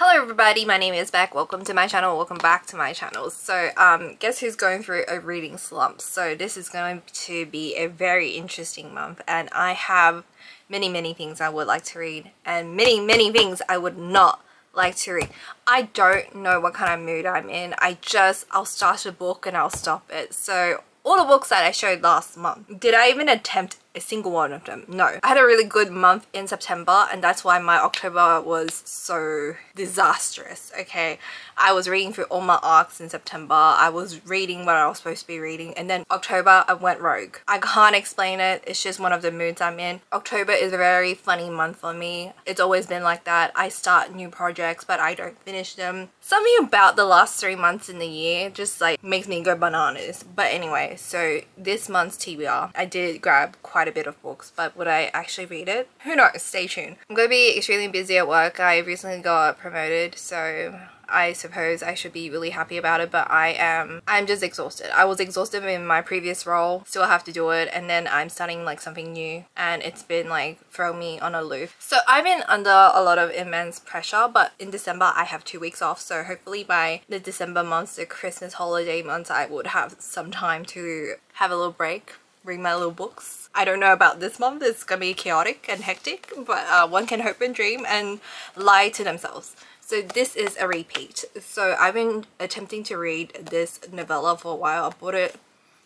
Hello everybody, my name is Beck. Welcome to my channel. Welcome back to my channel. So guess who's going through a reading slump? So this is going to be a very interesting month, and I have many things I would like to read and many things I would not like to read. I don't know what kind of mood I'm in. I'll start a book and I'll stop it. So all the books that I showed last month, did I even attempt a single one of them? No. I had a really good month in September, and that's why my October was so disastrous. Okay, I was reading through all my arcs in September. I was reading what I was supposed to be reading, and then October I went rogue. I can't explain it. It's just one of the moods I'm in. October is a very funny month for me. It's always been like that. I start new projects but I don't finish them. Something about the last 3 months in the year just like makes me go bananas. But anyway, so this month's TBR, I did grab quite a bit of books, but would I actually read it? Who knows? Stay tuned. I'm going to be extremely busy at work. I recently got promoted, so I suppose I should be really happy about it, but I'm just exhausted. I was exhausted in my previous role, still have to do it, and then I'm starting like something new, and it's been like throwing me on a loop. So I've been under a lot of immense pressure, but in December I have 2 weeks off, so hopefully by the December months, the Christmas holiday months, I would have some time to have a little break, read my little books. I don't know about this month. It's gonna be chaotic and hectic, but one can hope and dream and lie to themselves. So this is a repeat. So I've been attempting to read this novella for a while. I bought it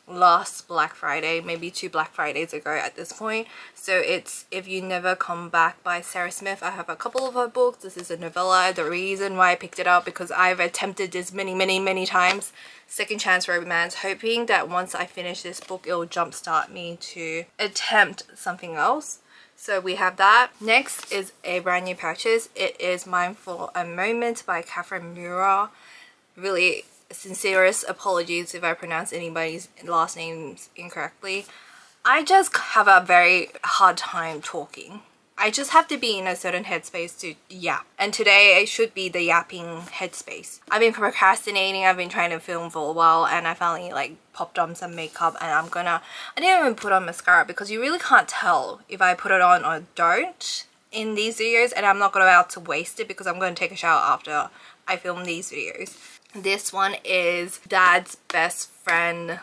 last Black Friday, maybe 2 Black Fridays ago at this point. So it's If You Never Come Back by Sarah Smith. I have a couple of her books. This is a novella. The reason why I picked it up because I've attempted this many times. Second chance romance, hoping that once I finish this book it'll jumpstart me to attempt something else. So we have that. Next is a brand new purchase. It is Mine for a Moment by Catherine Mura. Really sincerest apologies if I pronounce anybody's last names incorrectly. I just have a very hard time talking. I just have to be in a certain headspace to yap, and today it should be the yapping headspace. I've been procrastinating. I've been trying to film for a while, and I finally like popped on some makeup, and I didn't even put on mascara because you really can't tell if I put it on or don't in these videos, and I'm not going to be able to waste it because I'm going to take a shower after I film these videos. This one is Dad's Best Friend,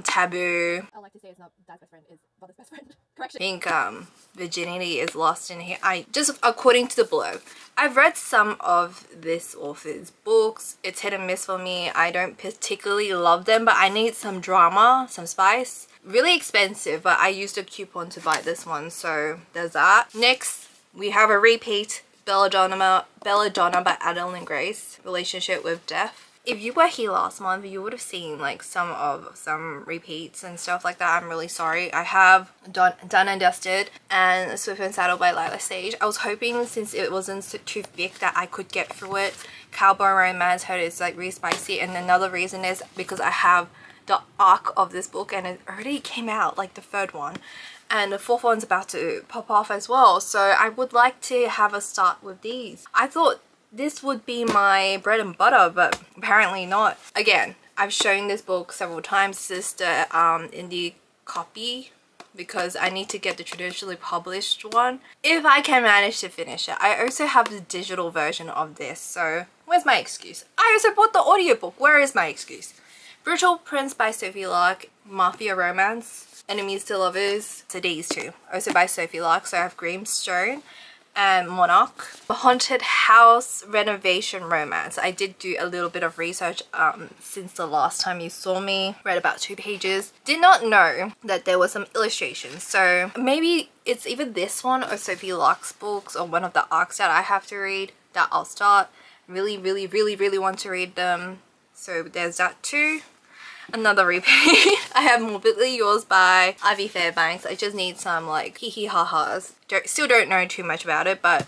Taboo. I like to say it's not Dad's best friend, it's Mother's best friend. Correction. I think virginity is lost in here. According to the blurb, I've read some of this author's books. It's hit and miss for me. I don't particularly love them, but I need some drama, some spice. Really expensive, but I used a coupon to buy this one, so there's that. Next, we have a repeat, Belladonna by Adeline Grace, Relationship with Death. If you were here last month, you would have seen like some repeats and stuff like that. I'm really sorry. I have Done and Dusted and Swift and Saddle by Lila Sage. I was hoping, since it wasn't too thick, that I could get through it. Cowboy Romance, heard it's like really spicy, and another reason is because I have the arc of this book and it already came out, like the 3rd one. And the 4th one's about to pop off as well, so I would like to have a start with these. I thought this would be my bread and butter, but apparently not. Again, I've shown this book several times. This is the indie copy because I need to get the traditionally published one if I can manage to finish it. I also have the digital version of this, so where's my excuse? I also bought the audiobook. Where is my excuse? Brutal Prince by Sophie Lark, Mafia Romance, Enemies to Lovers, so these two. Also by Sophie Lark. So I have Grimstone and Monarch. The Haunted House Renovation Romance. I did do a little bit of research since the last time you saw me. Read about 2 pages. Did not know that there were some illustrations. So maybe it's either this one or Sophie Lark's books or one of the arcs that I have to read that I'll start. Really want to read them. So there's that too. Another repeat. I have Morbidly Yours by Ivy Fairbanks. I just need some like hee ha ha's. Still don't know too much about it, but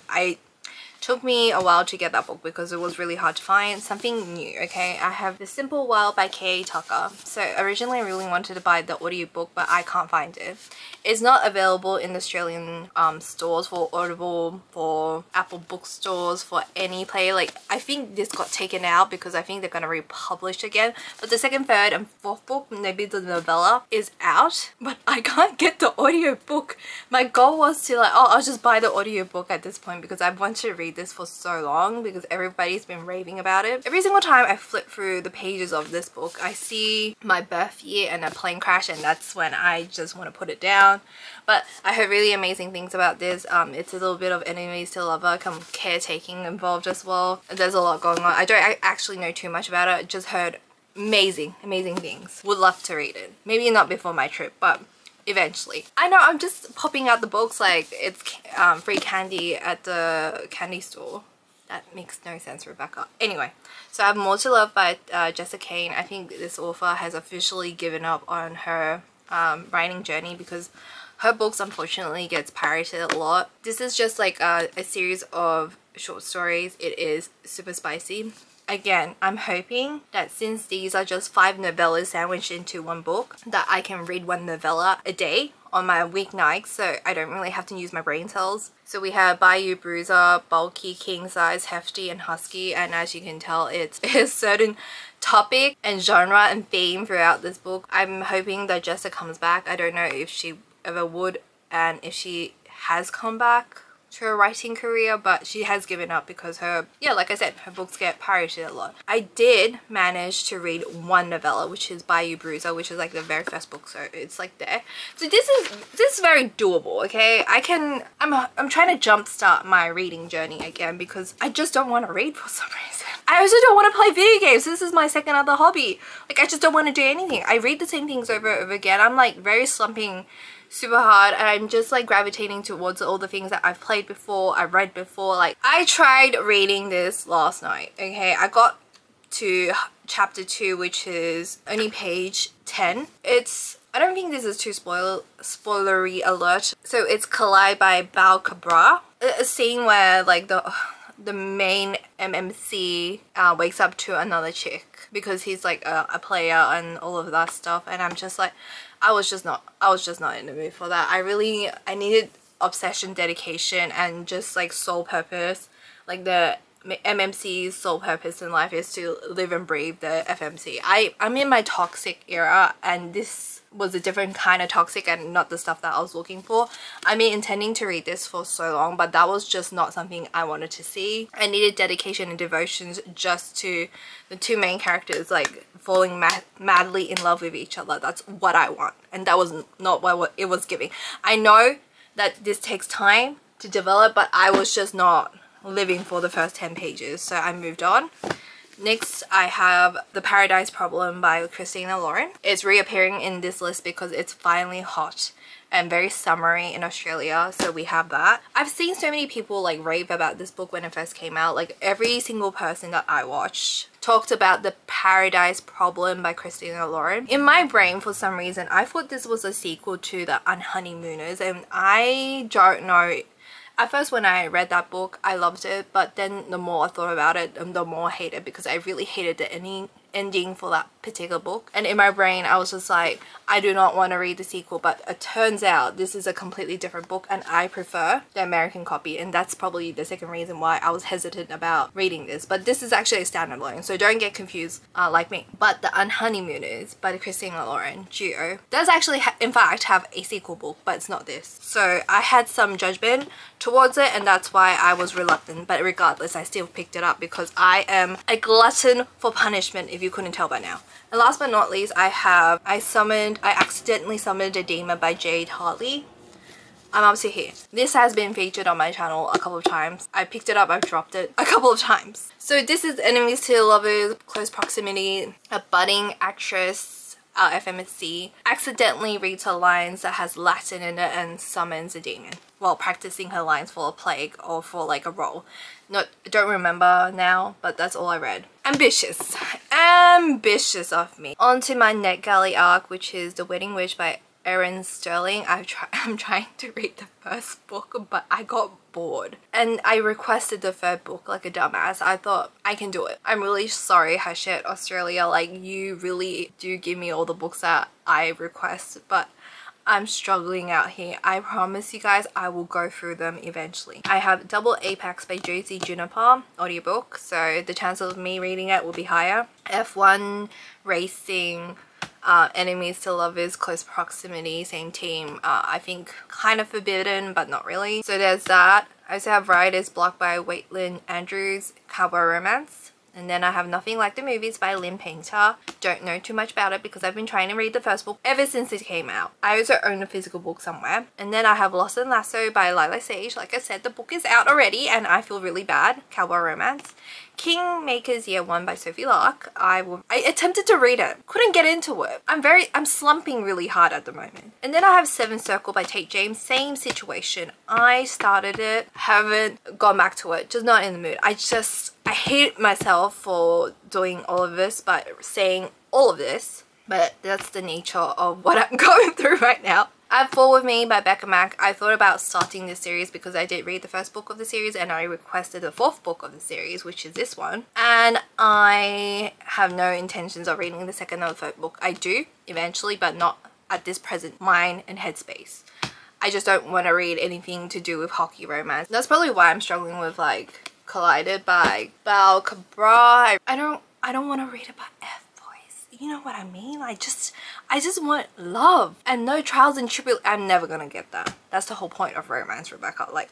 took me a while to get that book because it was really hard to find something new. Okay, I have The Simple World by K.A. Tucker. So originally I really wanted to buy the audiobook, but I can't find it. It's not available in Australian stores for Audible, for Apple bookstores, for any player. Like, I think this got taken out because I think they're going to republish again. But the 2nd, 3rd and 4th book, maybe the novella, is out. But I can't get the audiobook. My goal was to like, oh, I'll just buy the audiobook at this point because I want to read this for so long because everybody's been raving about it. Every single time I flip through the pages of this book, I see my birth year and a plane crash, and that's when I just want to put it down. But I heard really amazing things about this. It's a little bit of enemies to lover, some caretaking involved as well. There's a lot going on. I don't actually know too much about it. Just heard amazing things. Would love to read it. Maybe not before my trip, but eventually. I know I'm just popping out the books like it's free candy at the candy store. That makes no sense, Rebecca. Anyway, so I have More to Love by Jessica Cain. I think this author has officially given up on her writing journey because her books unfortunately gets pirated a lot. This is just like a series of short stories. It is super spicy. Again, I'm hoping that since these are just 5 novellas sandwiched into one book, that I can read 1 novella a day on my weeknights, so I don't really have to use my brain cells. So we have Bayou Bruiser, bulky, king size, hefty, and husky, and as you can tell, it's a certain topic and genre and theme throughout this book. I'm hoping that Jessica comes back. I don't know if she ever would, and if she has come back to her writing career, but she has given up because like I said, her books get pirated a lot. I did manage to read 1 novella, which is Bayou Bruiser, which is like the very first book, so it's like there. So this is very doable, okay? I'm trying to jumpstart my reading journey again because I just don't want to read for some reason. I also don't want to play video games. This is my second other hobby. Like, I just don't want to do anything. I read the same things over and over again. I'm like very slumping super hard, and I'm just like gravitating towards all the things that I've played before, I've read before. Like, I tried reading this last night, okay? I got to chapter 2, which is only page 10. I don't think this is too spoilery alert. So it's Collide by Bal Cabra. A scene where like the main MMC wakes up to another chick because he's like a player and all of that stuff, and I'm just like, I was just not in the mood for that. I needed obsession, dedication, and just like soul purpose. Like the MMC's sole purpose in life is to live and breathe the FMC. I'm in my toxic era, and this was a different kind of toxic and not the stuff that I was looking for. I mean, intending to read this for so long, but that was just not something I wanted to see. I needed dedication and devotions just to the 2 main characters like falling madly in love with each other. That's what I want, and that was not what it was giving. I know that this takes time to develop, but I was just not living for the first 10 pages, so I moved on. Next, I have The Paradise Problem by Christina Lauren. It's reappearing in this list because it's finally hot and very summery in Australia, so we have that. I've seen so many people like rave about this book when it first came out. Like, every single person that I watched talked about The Paradise Problem by Christina Lauren. In my brain, for some reason, I thought this was a sequel to The Unhoneymooners, and I don't know. At first, when I read that book, I loved it, but then the more I thought about it, the more I hated it, because I really hated the ending for that particular book. And in my brain, I was just like, I do not want to read the sequel, but it turns out this is a completely different book, and I prefer the American copy, and that's probably the second reason why I was hesitant about reading this. But this is actually a standalone, so don't get confused like me. But The Unhoneymooners by the Christina Lauren duo does actually in fact have a sequel book, but it's not this. So I had some judgment towards it, and that's why I was reluctant, but regardless, I still picked it up because I am a glutton for punishment, if you couldn't tell by now. And last but not least, I accidentally summoned a demon by Jade Hartley. I'm up to here. This has been featured on my channel a couple of times. I picked it up, I've dropped it a couple of times. So this is enemies to lovers, close proximity, a budding actress, FMC, accidentally reads her lines that has Latin in it and summons a demon while practicing her lines for a plague or for like a role. I don't remember now, but that's all I read. Ambitious of me. On to my NetGalley arc, which is The Wedding Witch by Erin Sterling. I'm trying to read the first book, but I got bored, and I requested the third book like a dumbass. I thought I can do it. I'm really sorry, Hachette Australia, like, you really do give me all the books that I request, but I'm struggling out here. I promise you guys I will go through them eventually. I have Double Apex by Josie Juniper audiobook, so the chance of me reading it will be higher. F1 Racing Enemies to Lovers, Close Proximity, same team. I think kind of Forbidden but not really. So there's that. I also have Writer's Block by Waitlin Andrews, Cowboy Romance. And then I have Nothing Like the Movies by Lynn Painter. Don't know too much about it because I've been trying to read the first book ever since it came out. I also own a physical book somewhere. And then I have Lost and Lasso by Lila Sage. Like I said, the book is out already and I feel really bad. Cowboy Romance. Kingmaker's Year 1 by Sophie Lark. I attempted to read it. Couldn't get into it. I'm slumping really hard at the moment. And then I have Seven Circle by Tate James. Same situation. I started it. Haven't gone back to it. Just not in the mood. I hate myself for doing all of this, but saying all of this. But that's the nature of what I'm going through right now. I have Fall With Me by Becca Mack. I thought about starting this series because I did read the first book of the series and I requested the fourth book of the series, which is this one. And I have no intentions of reading the second or third book. I do eventually, but not at this present mind and headspace. I just don't want to read anything to do with hockey romance. That's probably why I'm struggling with like Collided by Belle Cabra. I don't want to read about you know what I mean? I just want love and no trials and tribulations. I'm never gonna get that. That's the whole point of romance, Rebecca. Like,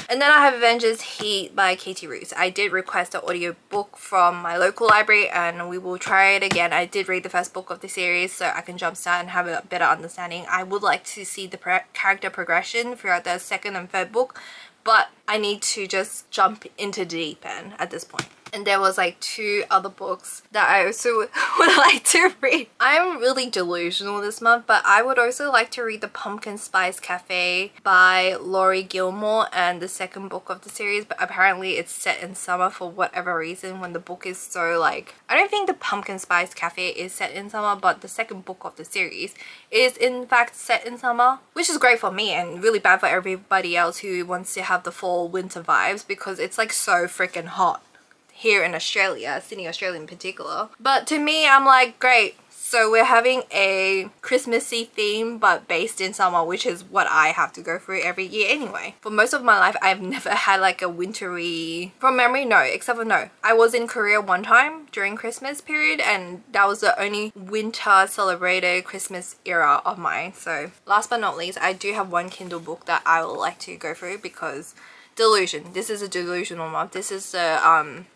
and then I have Avengers Heat by Katie Roos. I did request an audiobook from my local library and we will try it again. I did read the first book of the series so I can jumpstart and have a better understanding. I would like to see the character progression throughout the second and third book, but I need to just jump into deep end at this point. And there was like 2 other books that I also would like to read. I'm really delusional this month, but I would also like to read The Pumpkin Spice Cafe by Laurie Gilmore and the second book of the series, but apparently it's set in summer for whatever reason when the book is so like... I don't think The Pumpkin Spice Cafe is set in summer, but the second book of the series is in fact set in summer, which is great for me and really bad for everybody else who wants to have the fall winter vibes because it's like so freaking hot here in Australia, Sydney, Australia in particular. But to me, I'm like, great. So we're having a Christmassy theme, but based in summer, which is what I have to go through every year anyway. For most of my life, I've never had like a wintry... From memory, no. Except for no. I was in Korea one time during Christmas period, and that was the only winter celebrated Christmas era of mine. So last but not least, I do have one Kindle book that I would like to go through because delusion. This is a delusional month. This is the...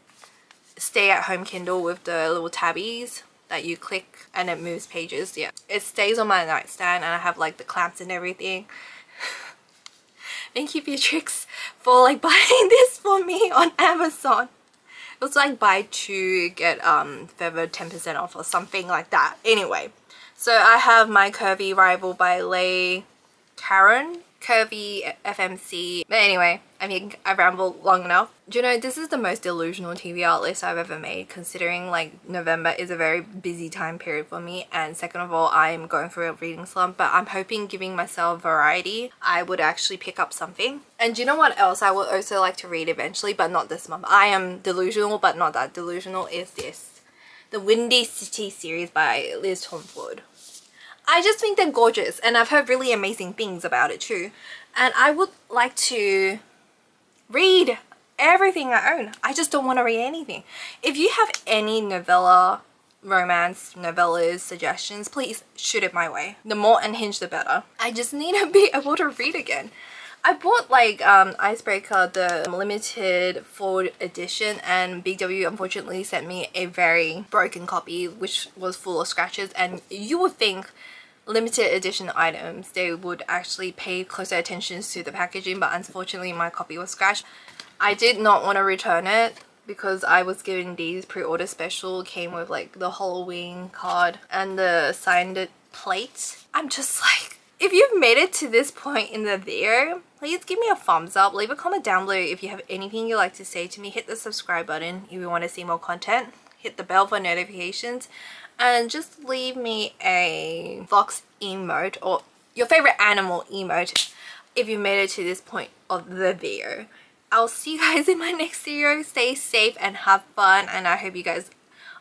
stay at home Kindle with the little tabbies that you click and it moves pages. Yeah, it stays on my nightstand and I have like the clamps and everything. Thank you, Beatrix, for like buying this for me on Amazon. It was like buy 2 get further 10% off or something like that. Anyway, so I have My Curvy Rival by Leigh Caron. Curvy FMC. But anyway, I think I've rambled long enough. Do you know, this is the most delusional TBR list I've ever made, considering like November is a very busy time period for me, and second of all, I'm going through a reading slump, but I'm hoping giving myself variety, I would actually pick up something. And do you know what else I would also like to read eventually, but not this month? I am delusional, but not that delusional, is this. The Windy City series by Liz Tomford. I just think they're gorgeous and I've heard really amazing things about it too. And I would like to read everything I own. I just don't want to read anything. If you have any novella, romance, novellas, suggestions, please shoot it my way. The more unhinged the better. I just need to be able to read again. I bought like Icebreaker, the limited full edition, and Big W unfortunately sent me a very broken copy which was full of scratches, and you would think limited edition items they would actually pay closer attention to the packaging, but unfortunately my copy was scratched. I did not want to return it because I was given these pre-order special, came with like the Halloween card and the signed plate. I'm just like, if you've made it to this point in the video, please give me a thumbs up, leave a comment down below if you have anything you'd like to say to me, hit the subscribe button if you want to see more content, hit the bell for notifications, and just leave me a fox emote or your favorite animal emote if you made it to this point of the video. I'll see you guys in my next video. Stay safe and have fun, and I hope you guys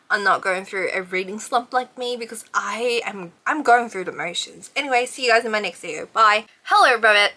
are not going through a reading slump like me, because I'm going through the motions. Anyway, see you guys in my next video. Bye. Hello, Rabbit.